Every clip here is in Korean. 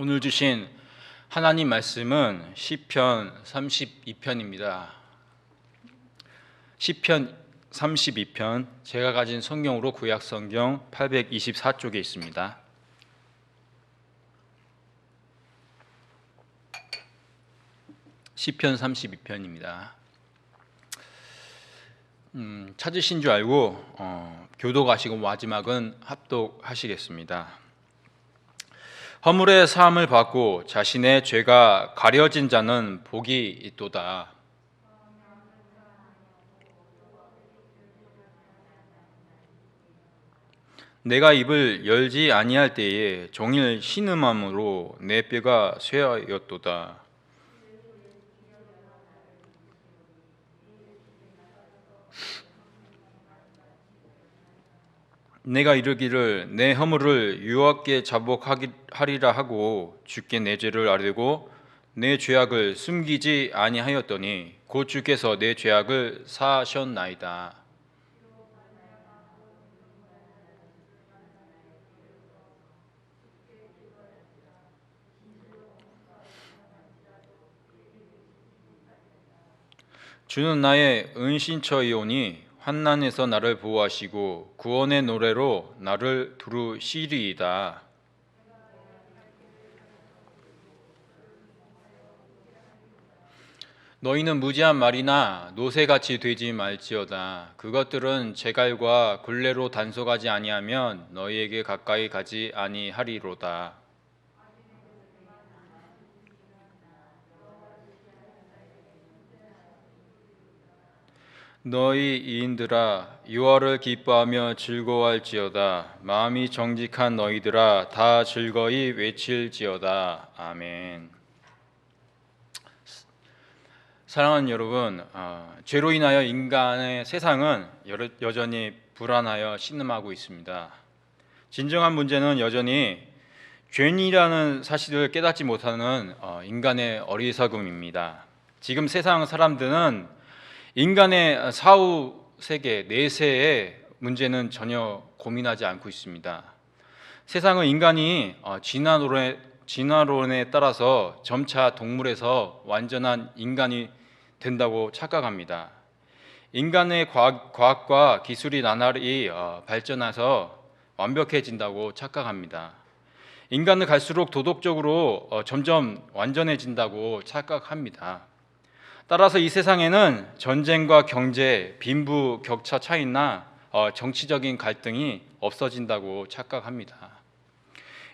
오늘 주신 하나님 말씀은 시편 32편입니다. 시편 32편, 제가 가진 성경으로 구약 성경 824쪽에 있습니다. 시편 32편입니다. 찾으신 줄 알고 교독하시고 마지막은 합독하시겠습니다. 허물의 사함을 받고 자신의 죄가 가려진 자는 복이 있도다. 내가 입을 열지 아니할 때에 종일 신음함으로 내 뼈가 쇠하였도다. 내가 이르기를 내 허물을 유업게 자복하리라 하고 주께 내 죄를 아뢰고 내 죄악을 숨기지 아니하였더니 곧 주께서 내 죄악을 사하셨나이다. 주는 나의 은신처이오니 환난에서 나를 보호하시고 구원의 노래로 나를 두루시리이다. 너희는 무지한 말이나 노새같이 되지 말지어다. 그것들은 재갈과 굴레로 단속하지 아니하면 너희에게 가까이 가지 아니하리로다. 너희 이인들아 유월을 기뻐하며 즐거워할지어다. 마음이 정직한 너희들아 다 즐거이 외칠지어다. 아멘. 사랑하는 여러분, 죄로 인하여 인간의 세상은 여전히 불안하여 신음하고 있습니다. 진정한 문제는 여전히 죄인이라는 사실을 깨닫지 못하는 인간의 어리석음입니다. 지금 세상 사람들은 인간의 사후 세계, 내세의 문제는 전혀 고민하지 않고 있습니다. 세상은 인간이 진화론에 따라서 점차 동물에서 완전한 인간이 된다고 착각합니다. 인간의 과학과 기술이 나날이 발전해서 완벽해진다고 착각합니다. 인간은 갈수록 도덕적으로 점점 완전해진다고 착각합니다. 따라서 이 세상에는 전쟁과 경제, 빈부 격차 차이나 정치적인 갈등이 없어진다고 착각합니다.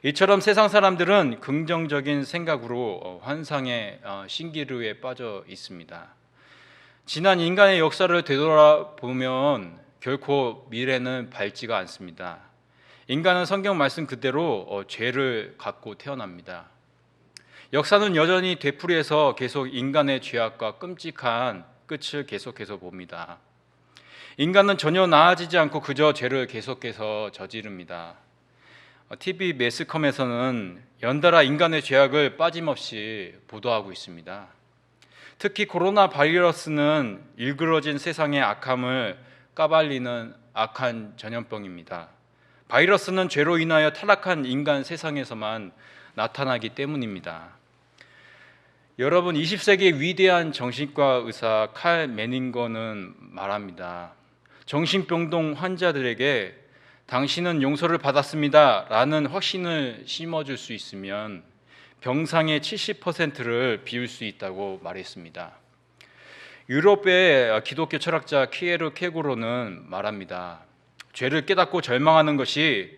이처럼 세상 사람들은 긍정적인 생각으로 환상의 신기루에 빠져 있습니다. 지난 인간의 역사를 되돌아보면 결코 미래는 밝지가 않습니다. 인간은 성경 말씀 그대로 죄를 갖고 태어납니다. 역사는 여전히 되풀이해서 계속 인간의 죄악과 끔찍한 끝을 계속해서 봅니다. 인간은 전혀 나아지지 않고 그저 죄를 계속해서 저지릅니다. TV 매스컴에서는 연달아 인간의 죄악을 빠짐없이 보도하고 있습니다. 특히 코로나 바이러스는 일그러진 세상의 악함을 까발리는 악한 전염병입니다. 바이러스는 죄로 인하여 타락한 인간 세상에서만 나타나기 때문입니다. 여러분, 20세기의 위대한 정신과 의사 칼 매닝거는 말합니다. 정신병동 환자들에게 당신은 용서를 받았습니다 라는 확신을 심어줄 수 있으면 병상의 70%를 비울 수 있다고 말했습니다. 유럽의 기독교 철학자 키에르 케고로는 말합니다. 죄를 깨닫고 절망하는 것이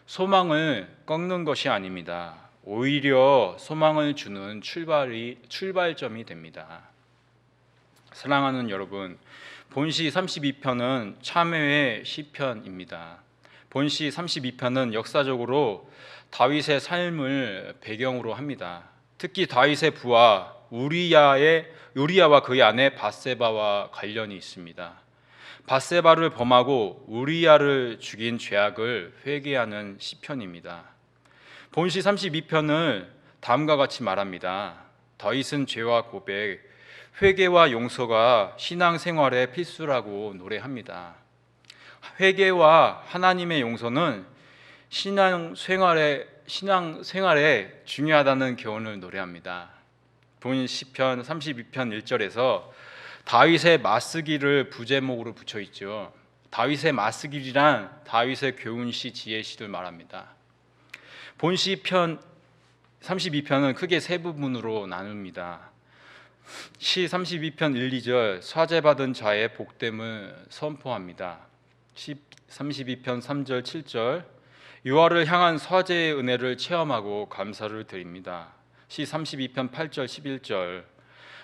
소망을 꺾는 것이 아닙니다. 오히려 소망을 주는 출발점이 됩니다. 사랑하는 여러분, 본시 32편은 참회의 시편입니다. 본시 32편은 역사적으로 다윗의 삶을 배경으로 합니다. 특히 다윗의 부하 우리야와 그의 아내 밧세바와 관련이 있습니다. 밧세바를 범하고 우리야를 죽인 죄악을 회개하는 시편입니다. 본시 32편을 다음과 같이 말합니다. 다윗은 죄와 고백, 회개와 용서가 신앙생활의 필수라고 노래합니다. 회개와 하나님의 용서는 신앙생활의 신앙 생활에 중요하다는 교훈을 노래합니다. 본 시편 32편 1절에서 다윗의 맞쓰기를 부제목으로 붙여 있죠. 다윗의 맞쓰기란 다윗의 교훈시, 지혜시를 말합니다. 본 시편 32편은 크게 세 부분으로 나눕니다. 시 32편 1, 2절 사죄받은 자의 복됨을 선포합니다. 시 32편 3절 7절 여호와를 향한 사죄의 은혜를 체험하고 감사를 드립니다. 시 32편 8절 11절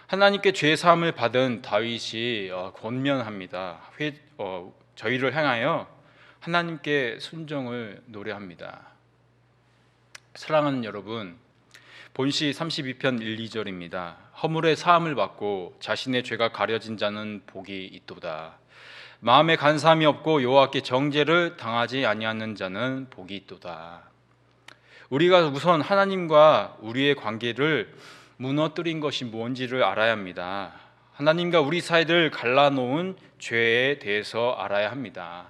하나님께 죄 사함을 받은 다윗이 권면합니다. 저희를 향하여 하나님께 순종을 노래합니다. 사랑하는 여러분, 본시 32편 1, 2절입니다. 허물의 사함을 받고 자신의 죄가 가려진 자는 복이 있도다. 마음에 간사함이 없고 여호와께 정죄를 당하지 아니하는 자는 복이 있도다. 우리가 우선 하나님과 우리의 관계를 무너뜨린 것이 뭔지를 알아야 합니다. 하나님과 우리 사이를 갈라놓은 죄에 대해서 알아야 합니다.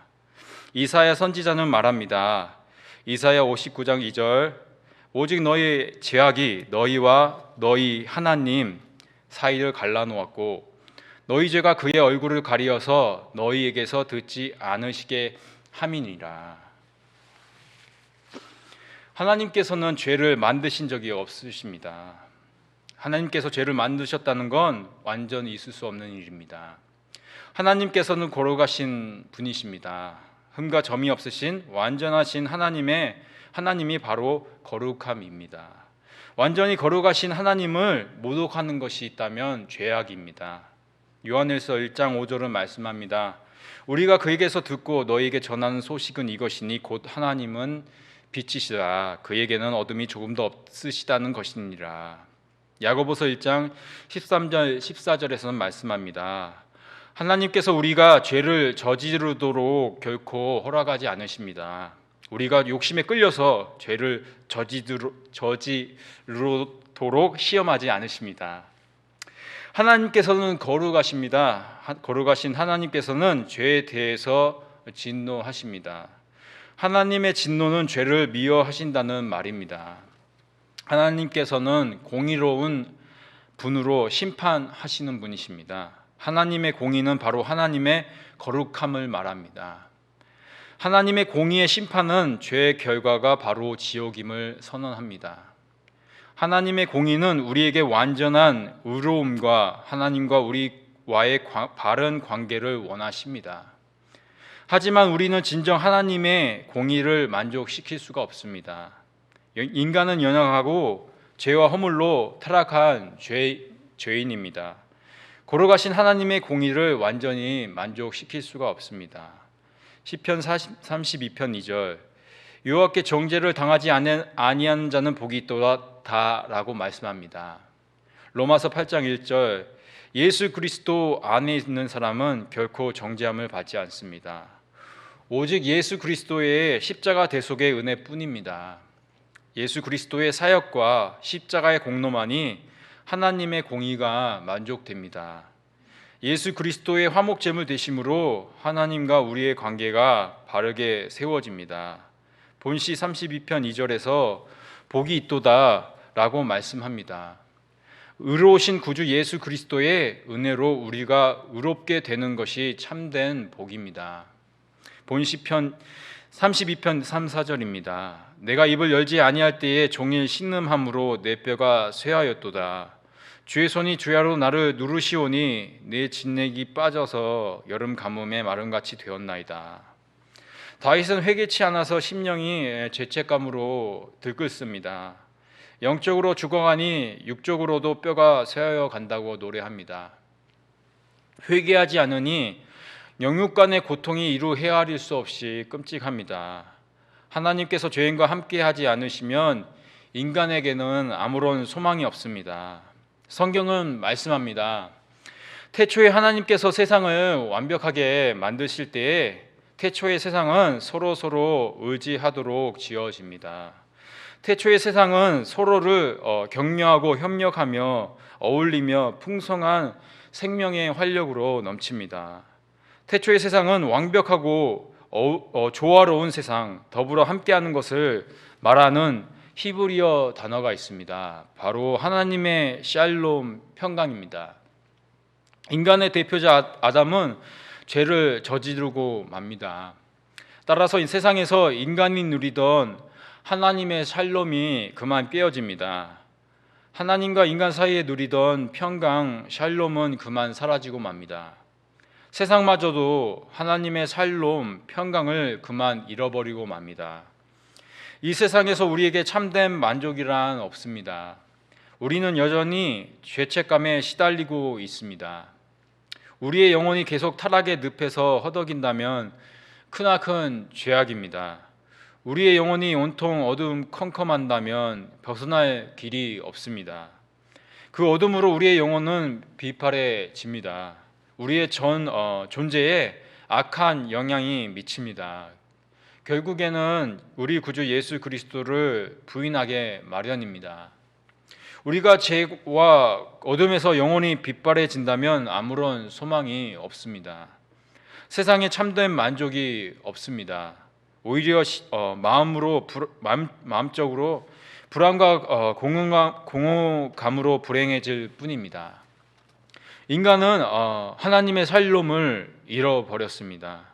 이사야 선지자는 말합니다. 이사야 59장 2절 오직 너희 죄악이 너희와 너희 하나님 사이를 갈라놓았고 너희 죄가 그의 얼굴을 가리어서 너희에게서 듣지 않으시게 함이니라. 하나님께서는 죄를 만드신 적이 없으십니다. 하나님께서 죄를 만드셨다는 건 완전히 있을 수 없는 일입니다. 하나님께서는 거룩하신 분이십니다. 흠과 점이 없으신 완전하신 하나님이 바로 거룩함입니다. 완전히 거룩하신 하나님을 모독하는 것이 있다면 죄악입니다. 요한일서 1장 5절은 말씀합니다. 우리가 그에게서 듣고 너희에게 전하는 소식은 이것이니 곧 하나님은 빛이시라 그에게는 어둠이 조금도 없으시다는 것이니라. 야고보서 1장 13절 14절에서는 말씀합니다. 하나님께서 우리가 죄를 저지르도록 결코 허락하지 않으십니다. 우리가 욕심에 끌려서 죄를 저지르도록 시험하지 않으십니다. 하나님께서는 거룩하십니다. 거룩하신 하나님께서는 죄에 대해서 진노하십니다. 하나님의 진노는 죄를 미워하신다는 말입니다. 하나님께서는 공의로운 분으로 심판하시는 분이십니다. 하나님의 공의는 바로 하나님의 거룩함을 말합니다. 하나님의 공의의 심판은 죄의 결과가 바로 지옥임을 선언합니다. 하나님의 공의는 우리에게 완전한 의로움과 하나님과 우리와의 바른 관계를 원하십니다. 하지만 우리는 진정 하나님의 공의를 만족시킬 수가 없습니다. 인간은 연약하고 죄와 허물로 타락한 죄인입니다. 거룩하신 하나님의 공의를 완전히 만족시킬 수가 없습니다. 시편 32편 2절 여호와께 정죄를 당하지 아니하는 자는 복이 있도다라고 말씀합니다. 로마서 8장 1절 예수 그리스도 안에 있는 사람은 결코 정죄함을 받지 않습니다. 오직 예수 그리스도의 십자가 대속의 은혜뿐입니다. 예수 그리스도의 사역과 십자가의 공로만이 하나님의 공의가 만족됩니다. 예수 그리스도의 화목제물 되심으로 하나님과 우리의 관계가 바르게 세워집니다. 본시 32편 2절에서 복이 있도다 라고 말씀합니다. 의로우신 구주 예수 그리스도의 은혜로 우리가 의롭게 되는 것이 참된 복입니다. 본시편 32편 3, 4절입니다. 내가 입을 열지 아니할 때에 종일 신음함으로 내 뼈가 쇠하였도다. 주의 손이 주야로 나를 누르시오니 내 진액이 빠져서 여름 가뭄에 마름같이 되었나이다. 다윗은 회개치 않아서 심령이 죄책감으로 들끓습니다. 영적으로 죽어가니 육적으로도 뼈가 쇠하여 간다고 노래합니다. 회개하지 않으니 영육간의 고통이 이루 헤아릴 수 없이 끔찍합니다. 하나님께서 죄인과 함께하지 않으시면 인간에게는 아무런 소망이 없습니다. 성경은 말씀합니다. 태초에 하나님께서 세상을 완벽하게 만드실 때에 태초의 세상은 서로 의지하도록 지어집니다. 태초의 세상은 서로를 격려하고 협력하며 어울리며 풍성한 생명의 활력으로 넘칩니다. 태초의 세상은 완벽하고 조화로운 세상, 더불어 함께하는 것을 말하는 히브리어 단어가 있습니다. 바로 하나님의 샬롬 평강입니다. 인간의 대표자 아담은 죄를 저지르고 맙니다. 따라서 이 세상에서 인간이 누리던 하나님의 샬롬이 그만 깨어집니다. 하나님과 인간 사이에 누리던 평강, 샬롬은 그만 사라지고 맙니다. 세상마저도 하나님의 샬롬, 평강을 그만 잃어버리고 맙니다. 이 세상에서 우리에게 참된 만족이란 없습니다. 우리는 여전히 죄책감에 시달리고 있습니다. 우리의 영혼이 계속 타락의 늪에서 허덕인다면 크나큰 죄악입니다. 우리의 영혼이 온통 어둠 컴컴한다면 벗어날 길이 없습니다. 그 어둠으로 우리의 영혼은 비파래집니다. 우리의 존재에 악한 영향이 미칩니다. 결국에는 우리 구주 예수 그리스도를 부인하게 마련입니다. 우리가 죄와 어둠에서 영혼이 빛바래진다면 아무런 소망이 없습니다. 세상에 참된 만족이 없습니다. 오히려 마음적으로 불안과 공허감으로 불행해질 뿐입니다. 인간은 하나님의 샬롬을 잃어버렸습니다.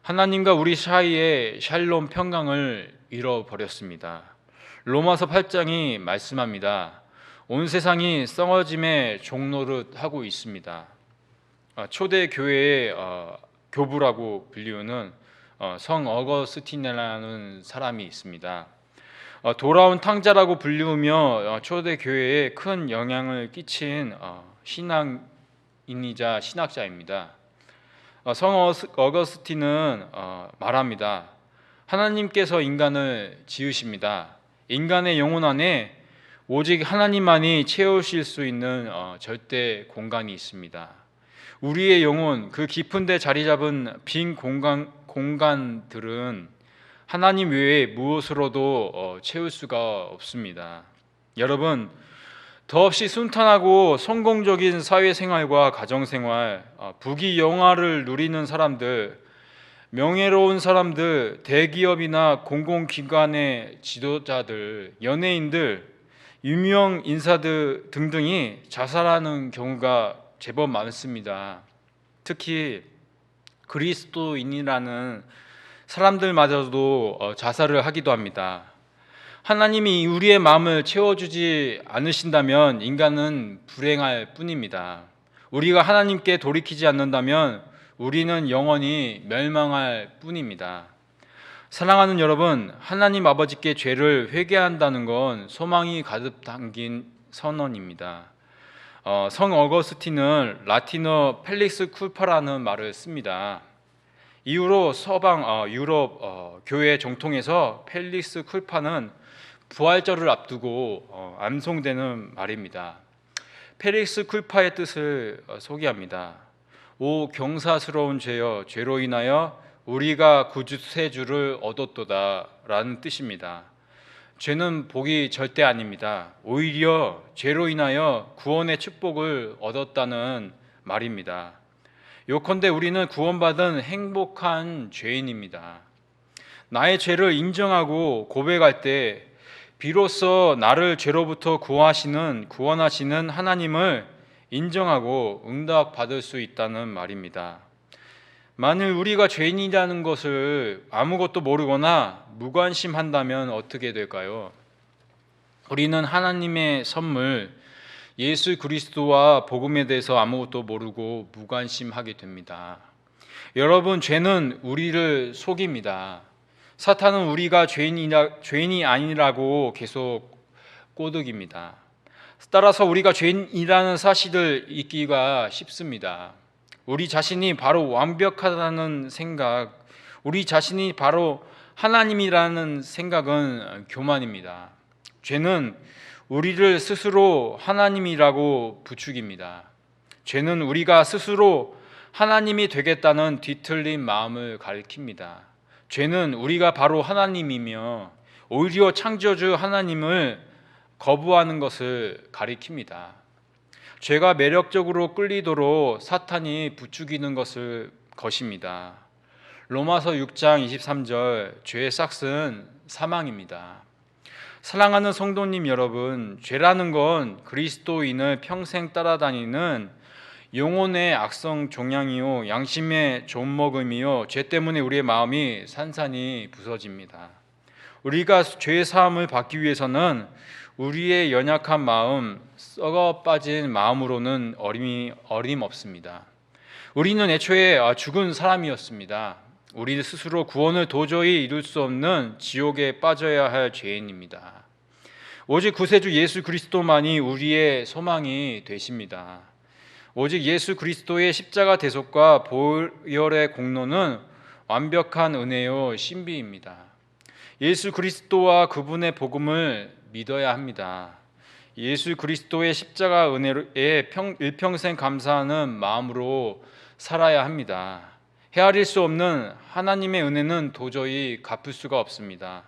하나님과 우리 사이의 샬롬 평강을 잃어버렸습니다. 로마서 8장이 말씀합니다. 온 세상이 썩어짐의 종노릇 하고 있습니다. 초대 교회의 교부라고 불리우는 성 어거스틴이라는 사람이 있습니다. 돌아온 탕자라고 불리우며 초대 교회에 큰 영향을 끼친 신앙인이자 신학자입니다. 성 어거스틴은 말합니다. 하나님께서 인간을 지으십니다. 인간의 영혼 안에 오직 하나님만이 채우실 수 있는 절대 공간이 있습니다. 우리의 영혼, 그 깊은 데 자리 잡은 빈 공간들은 하나님 외에 무엇으로도 채울 수가 없습니다. 여러분, 더없이 순탄하고 성공적인 사회생활과 가정생활, 부귀영화를 누리는 사람들, 명예로운 사람들, 대기업이나 공공기관의 지도자들, 연예인들, 유명 인사들 등등이 자살하는 경우가 제법 많습니다. 특히 그리스도인이라는 사람들마저도 자살을 하기도 합니다. 하나님이 우리의 마음을 채워주지 않으신다면 인간은 불행할 뿐입니다. 우리가 하나님께 돌이키지 않는다면 우리는 영원히 멸망할 뿐입니다. 사랑하는 여러분, 하나님 아버지께 죄를 회개한다는 건 소망이 가득 담긴 선언입니다. 성 어거스틴은 라틴어 펠릭스 쿨파라는 말을 씁니다. 이후로 서방 유럽 교회 정통에서 펠릭스 쿨파는 부활절을 앞두고 암송되는 말입니다. 펠릭스 쿨파의 뜻을 소개합니다. 오 경사스러운 죄여, 죄로 인하여 우리가 구주세주를 얻었도다 라는 뜻입니다. 죄는 복이 절대 아닙니다. 오히려 죄로 인하여 구원의 축복을 얻었다는 말입니다. 요컨대 우리는 구원받은 행복한 죄인입니다. 나의 죄를 인정하고 고백할 때 비로소 나를 죄로부터 구원하시는 하나님을 인정하고 응답받을 수 있다는 말입니다. 만일 우리가 죄인이라는 것을 아무것도 모르거나 무관심한다면 어떻게 될까요? 우리는 하나님의 선물 예수 그리스도와 복음에 대해서 아무것도 모르고 무관심하게 됩니다. 여러분, 죄는 우리를 속입니다. 사탄은 우리가 죄인이 아니라고 계속 꼬드깁니다. 따라서 우리가 죄인이라는 사실을 잊기가 쉽습니다. 우리 자신이 바로 완벽하다는 생각, 우리 자신이 바로 하나님이라는 생각은 교만입니다. 죄는 우리를 스스로 하나님이라고 부추깁니다. 죄는 우리가 스스로 하나님이 되겠다는 뒤틀린 마음을 가리킵니다. 죄는 우리가 바로 하나님이며 오히려 창조주 하나님을 거부하는 것을 가리킵니다. 죄가 매력적으로 끌리도록 사탄이 부추기는 것입니다. 로마서 6장 23절, 죄의 싹은 사망입니다. 사랑하는 성도님 여러분, 죄라는 건 그리스도인을 평생 따라다니는 영혼의 악성 종양이요 양심의 존먹음이요 죄 때문에 우리의 마음이 산산이 부서집니다. 우리가 죄 사함을 받기 위해서는 우리의 연약한 마음, 썩어 빠진 마음으로는 어림없습니다. 우리는 애초에 죽은 사람이었습니다. 우리 스스로 구원을 도저히 이룰 수 없는 지옥에 빠져야 할 죄인입니다. 오직 구세주 예수 그리스도만이 우리의 소망이 되십니다. 오직 예수 그리스도의 십자가 대속과 보혈의 공로는 완벽한 은혜요 신비입니다. 예수 그리스도와 그분의 복음을 믿어야 합니다. 예수 그리스도의 십자가 은혜에 일평생 감사하는 마음으로 살아야 합니다. 헤아릴 수 없는 하나님의 은혜는 도저히 갚을 수가 없습니다.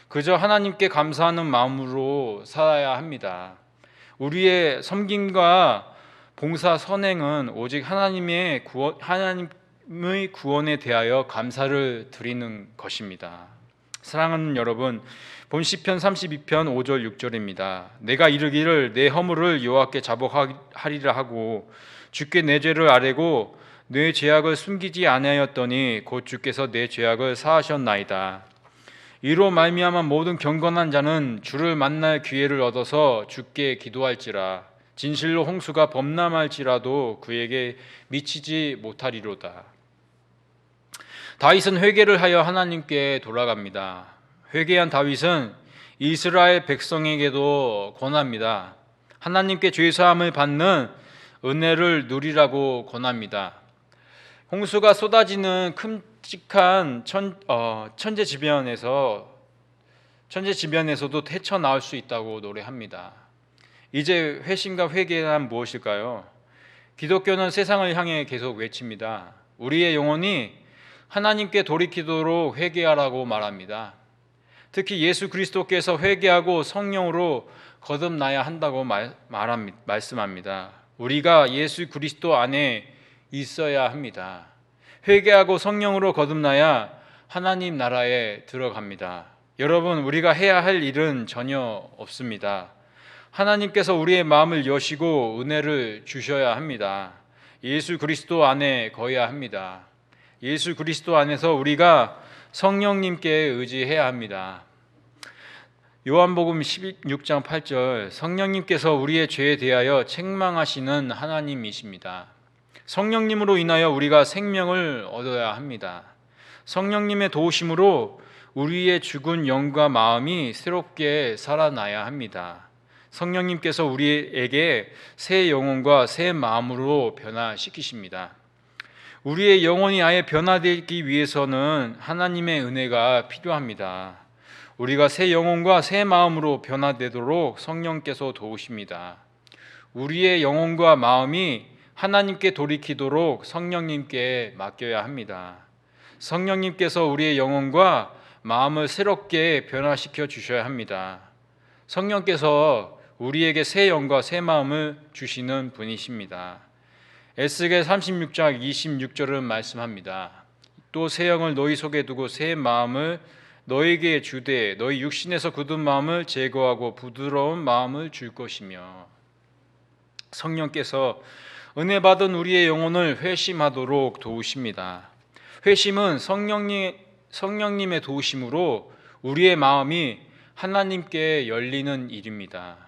그저 하나님께 감사하는 마음으로 살아야 합니다. 우리의 섬김과 봉사 선행은 오직 하나님의 구원에 대하여 감사를 드리는 것입니다. 사랑하는 여러분, 본 시편 32편 5절 6절입니다. 내가 이르기를 내 허물을 여호와께 자복하리라 하고 주께 내 죄를 아뢰고 내 죄악을 숨기지 아니하였더니 곧 주께서 내 죄악을 사하셨나이다. 이로 말미암아 모든 경건한 자는 주를 만날 기회를 얻어서 주께 기도할지라. 진실로 홍수가 범람할지라도 그에게 미치지 못하리로다. 다윗은 회개를 하여 하나님께 돌아갑니다. 회개한 다윗은 이스라엘 백성에게도 권합니다. 하나님께 죄사함을 받는 은혜를 누리라고 권합니다. 홍수가 쏟아지는 큼직한 천재지변에서도 헤쳐나올 수 있다고 노래합니다. 이제 회심과 회개란 무엇일까요? 기독교는 세상을 향해 계속 외칩니다. 우리의 영혼이 하나님께 돌이키도록 회개하라고 말합니다. 특히 예수 그리스도께서 회개하고 성령으로 거듭나야 한다고 말씀합니다. 우리가 예수 그리스도 안에 있어야 합니다. 회개하고 성령으로 거듭나야 하나님 나라에 들어갑니다. 여러분, 우리가 해야 할 일은 전혀 없습니다. 하나님께서 우리의 마음을 여시고 은혜를 주셔야 합니다. 예수 그리스도 안에 거해야 합니다. 예수 그리스도 안에서 우리가 성령님께 의지해야 합니다. 요한복음 16장 8절, 성령님께서 우리의 죄에 대하여 책망하시는 하나님이십니다. 성령님으로 인하여 우리가 생명을 얻어야 합니다. 성령님의 도우심으로 우리의 죽은 영과 마음이 새롭게 살아나야 합니다. 성령님께서 우리에게 새 영혼과 새 마음으로 변화시키십니다. 우리의 영혼이 아예 변화되기 위해서는 하나님의 은혜가 필요합니다. 우리가 새 영혼과 새 마음으로 변화되도록 성령께서 도우십니다. 우리의 영혼과 마음이 하나님께 돌이키도록 성령님께 맡겨야 합니다. 성령님께서 우리의 영혼과 마음을 새롭게 변화시켜 주셔야 합니다. 성령께서 우리에게 새 영과 새 마음을 주시는 분이십니다. 에스겔 36장 26절은 말씀합니다. 또 새 영을 너희 속에 두고 새 마음을 너에게 주되 너희 육신에서 굳은 마음을 제거하고 부드러운 마음을 줄 것이며. 성령께서 은혜 받은 우리의 영혼을 회심하도록 도우십니다. 회심은 성령님의 도우심으로 우리의 마음이 하나님께 열리는 일입니다.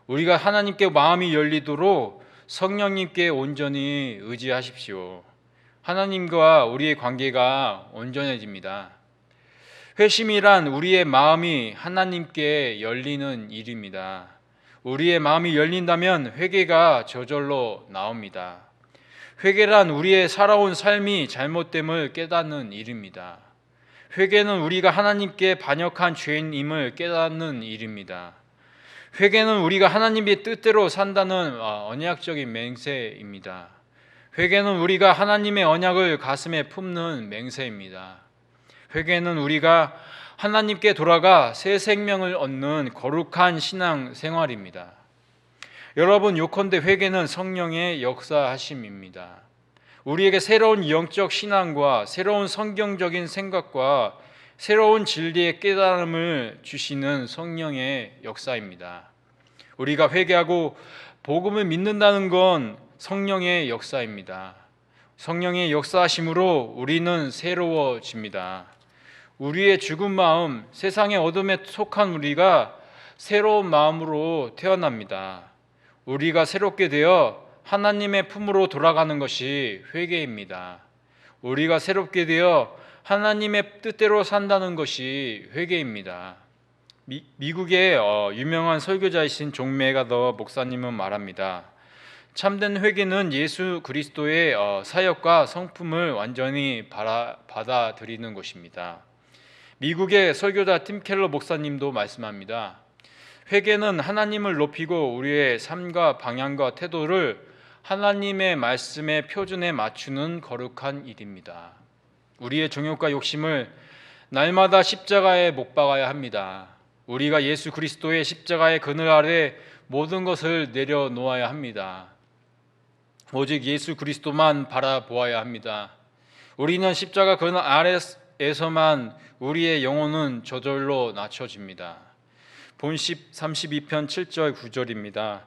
우리가 하나님께 마음이 열리도록 성령님께 온전히 의지하십시오. 하나님과 우리의 관계가 온전해집니다. 회심이란 우리의 마음이 하나님께 열리는 일입니다. 우리의 마음이 열린다면 회개가 저절로 나옵니다. 회개란 우리의 살아온 삶이 잘못됨을 깨닫는 일입니다. 회개는 우리가 하나님께 반역한 죄인임을 깨닫는 일입니다. 회개는 우리가 하나님의 뜻대로 산다는 언약적인 맹세입니다. 회개는 우리가 하나님의 언약을 가슴에 품는 맹세입니다. 회개는 우리가 하나님께 돌아가 새 생명을 얻는 거룩한 신앙 생활입니다. 여러분, 요컨대 회개는 성령의 역사하심입니다. 우리에게 새로운 영적 신앙과 새로운 성경적인 생각과 새로운 진리의 깨달음을 주시는 성령의 역사입니다. 우리가 회개하고 복음을 믿는다는 건 성령의 역사입니다. 성령의 역사하심으로 우리는 새로워집니다. 우리의 죽은 마음, 세상의 어둠에 속한 우리가 새로운 마음으로 태어납니다. 우리가 새롭게 되어 하나님의 품으로 돌아가는 것이 회개입니다. 우리가 새롭게 되어 하나님의 뜻대로 산다는 것이 회개입니다. 미국의 유명한 설교자이신 존 맥아더 목사님은 말합니다. 참된 회개는 예수 그리스도의 사역과 성품을 완전히 받아들이는 것입니다. 미국의 설교자 팀 켈러 목사님도 말씀합니다. 회개는 하나님을 높이고 우리의 삶과 방향과 태도를 하나님의 말씀의 표준에 맞추는 거룩한 일입니다. 우리의 정욕과 욕심을 날마다 십자가에 못 박아야 합니다. 우리가 예수 그리스도의 십자가의 그늘 아래 모든 것을 내려놓아야 합니다. 오직 예수 그리스도만 바라보아야 합니다. 우리는 십자가 그늘 아래에서만 우리의 영혼은 저절로 낮춰집니다. 본시 32편 7절 9절입니다.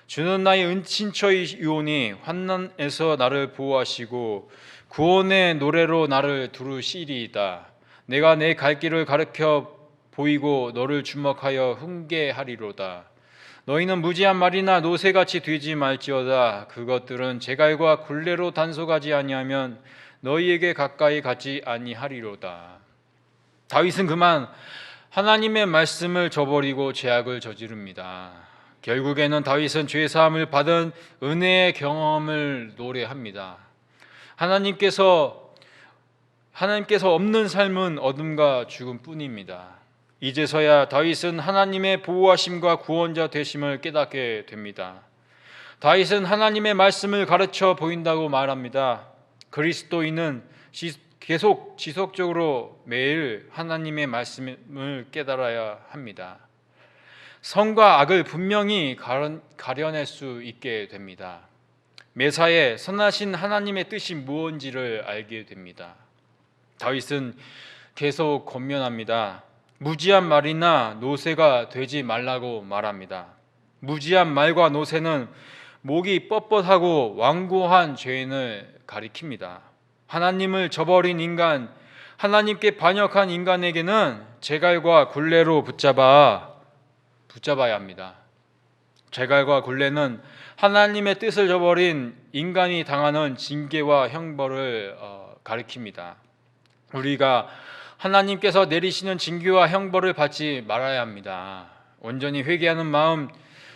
주는 나의 은친처이오니 환난에서 나를 보호하시고 구원의 노래로 나를 두르시리이다. 내가 내 갈 길을 가르쳐 보이고 너를 주목하여 훈계하리로다. 너희는 무지한 말이나 노새같이 되지 말지어다. 그것들은 제갈과 굴레로 단속하지 아니하면 너희에게 가까이 가지 아니하리로다. 다윗은 그만 하나님의 말씀을 저버리고 죄악을 저지릅니다. 결국에는 다윗은 죄 사함을 받은 은혜의 경험을 노래합니다. 하나님께서 없는 삶은 어둠과 죽음뿐입니다. 이제서야 다윗은 하나님의 보호하심과 구원자 되심을 깨닫게 됩니다. 다윗은 하나님의 말씀을 가르쳐 보인다고 말합니다. 그리스도인은 계속 지속적으로 매일 하나님의 말씀을 깨달아야 합니다. 선과 악을 분명히 가려낼 수 있게 됩니다. 매사에 선하신 하나님의 뜻이 무엇인지를 알게 됩니다. 다윗은 계속 권면합니다. 무지한 말이나 노새가 되지 말라고 말합니다. 무지한 말과 노새는 목이 뻣뻣하고 완고한 죄인을 가리킵니다. 하나님을 저버린 인간, 하나님께 반역한 인간에게는 제갈과 굴레로 붙잡아야 합니다. 제갈과 굴레는 하나님의 뜻을 저버린 인간이 당하는 징계와 형벌을 가리킵니다. 우리가 하나님께서 내리시는 징계와 형벌을 받지 말아야 합니다. 온전히 회개하는 마음,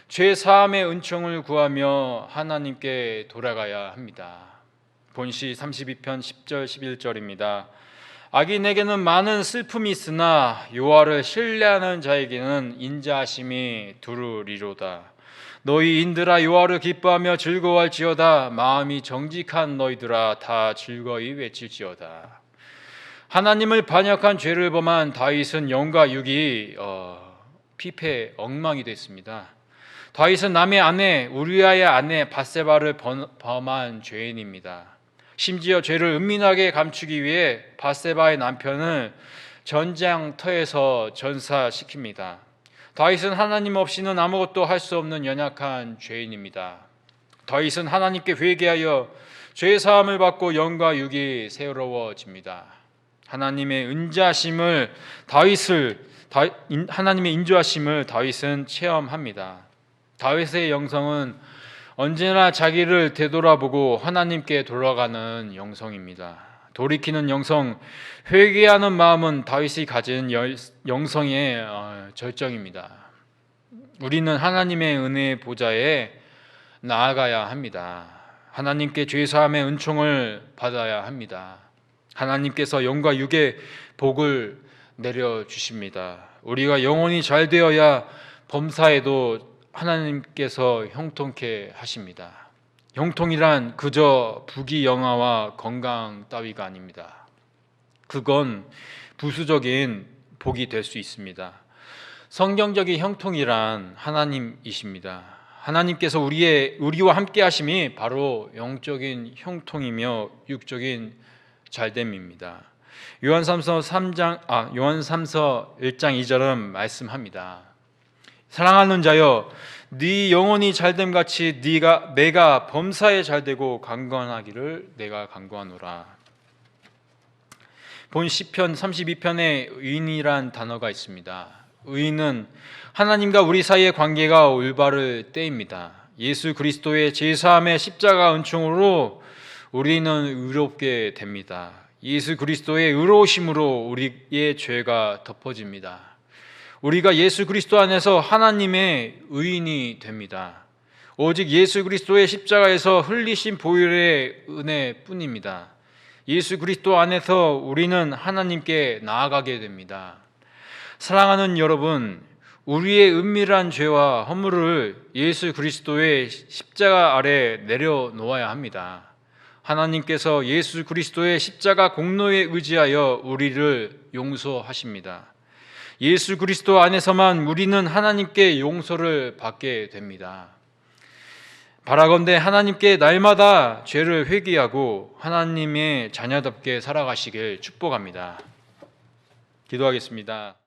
죄 사함의 은총을 구하며 하나님께 돌아가야 합니다. 본시 32편 10절 11절입니다. 악인에게는 많은 슬픔이 있으나 여호와를 신뢰하는 자에게는 인자하심이 두루리로다. 너희 인들아 여호와를 기뻐하며 즐거워할지어다. 마음이 정직한 너희들아 다 즐거이 외칠지어다. 하나님을 반역한 죄를 범한 다윗은 영과 육이 피폐 엉망이 됐습니다. 다윗은 남의 아내 우리아의 아내 밧세바를 범한 죄인입니다. 심지어 죄를 은밀하게 감추기 위해 밧세바의 남편을 전장터에서 전사시킵니다. 다윗은 하나님 없이는 아무것도 할 수 없는 연약한 죄인입니다. 다윗은 하나님께 회개하여 죄 사함을 받고 영과 육이 새로워집니다. 하나님의 인자하심을 다윗은 체험합니다. 다윗의 영성은 언제나 자기를 되돌아보고 하나님께 돌아가는 영성입니다. 돌이키는 영성, 회개하는 마음은 다윗이 가진 영성의 절정입니다. 우리는 하나님의 은혜의 보좌에 나아가야 합니다. 하나님께 죄사함의 은총을 받아야 합니다. 하나님께서 영과 육의 복을 내려주십니다. 우리가 영혼이 잘 되어야 범사에도 하나님께서 형통케 하십니다. 형통이란 그저 부귀영화와 건강 따위가 아닙니다. 그건 부수적인 복이 될 수 있습니다. 성경적인 형통이란 하나님이십니다. 하나님께서 우리와 함께 하심이 바로 영적인 형통이며 육적인 잘됨입니다. 요한삼서 1장 2절은 말씀합니다. 사랑하는 자여, 네 영혼이 잘됨 같이 내가 범사에 잘되고 강건하기를 내가 간구하노라. 본 시편 32편에 의인이란 단어가 있습니다. 의인은 하나님과 우리 사이의 관계가 올바를 때입니다. 예수 그리스도의 제사함의 십자가 은총으로 우리는 의롭게 됩니다. 예수 그리스도의 의로우심으로 우리의 죄가 덮어집니다. 우리가 예수 그리스도 안에서 하나님의 의인이 됩니다. 오직 예수 그리스도의 십자가에서 흘리신 보혈의 은혜뿐입니다. 예수 그리스도 안에서 우리는 하나님께 나아가게 됩니다. 사랑하는 여러분, 우리의 은밀한 죄와 허물을 예수 그리스도의 십자가 아래 내려놓아야 합니다. 하나님께서 예수 그리스도의 십자가 공로에 의지하여 우리를 용서하십니다. 예수 그리스도 안에서만 우리는 하나님께 용서를 받게 됩니다. 바라건대 하나님께 날마다 죄를 회개하고 하나님의 자녀답게 살아가시길 축복합니다. 기도하겠습니다.